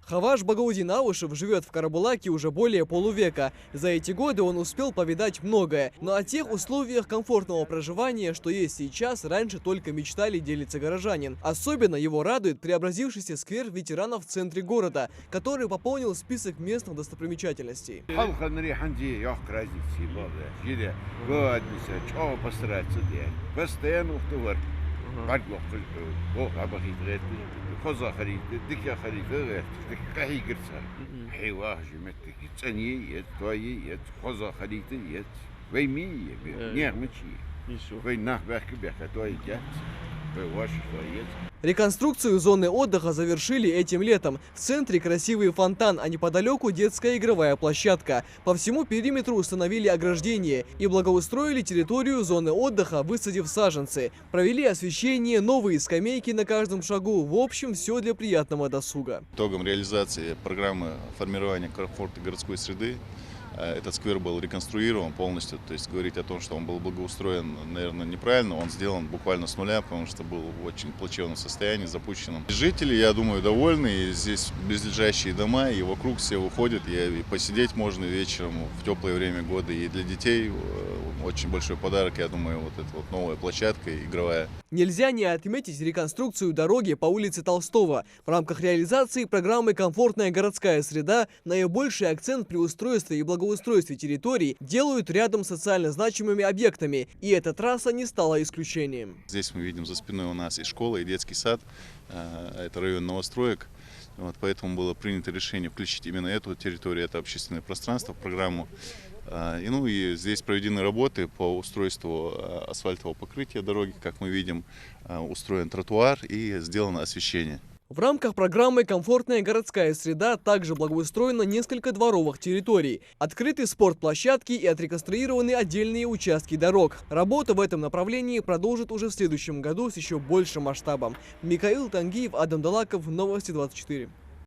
Хаваш Багаудин Аушев живет в Карабулаке уже более полувека. За эти годы он успел повидать многое. Но о тех условиях комфортного проживания, что есть сейчас, раньше только мечтали, делится горожанин. Особенно его радует преобразившийся сквер ветеранов в центре города, который пополнил список местных достопримечательностей. Реконструкцию зоны отдыха завершили этим летом. В центре красивый фонтан, а неподалеку детская игровая площадка. По всему периметру установили ограждение и благоустроили территорию зоны отдыха, высадив саженцы. Провели освещение, новые скамейки на каждом шагу. В общем, все для приятного досуга. Итогом реализации программы формирования комфортной городской среды этот сквер был реконструирован полностью, то есть говорить о том, что он был благоустроен, наверное, неправильно. Он сделан буквально с нуля, потому что был в очень плачевном состоянии, запущенном. Жители, я думаю, довольны. И здесь близлежащие дома, и вокруг все выходят. И посидеть можно вечером в теплое время года. И для детей очень большой подарок, я думаю, вот эта вот новая площадка игровая. Нельзя не отметить реконструкцию дороги по улице Толстого. В рамках реализации программы «Комфортная городская среда» наибольший акцент при устройстве и благоустройстве территорий делают рядом с социально значимыми объектами. И эта трасса не стала исключением. Здесь мы видим за спиной у нас и школа, и детский сад. Это район новостроек. Вот, поэтому было принято решение включить именно эту территорию, это общественное пространство в программу. И здесь проведены работы по устройству асфальтового покрытия дороги. Как мы видим, устроен тротуар и сделано освещение. В рамках программы «Комфортная городская среда» также благоустроено несколько дворовых территорий. Открыты спортплощадки и отреконструированы отдельные участки дорог. Работа в этом направлении продолжит уже в следующем году с еще большим масштабом. Михаил Тангиев, Адам Далаков, Новости 24.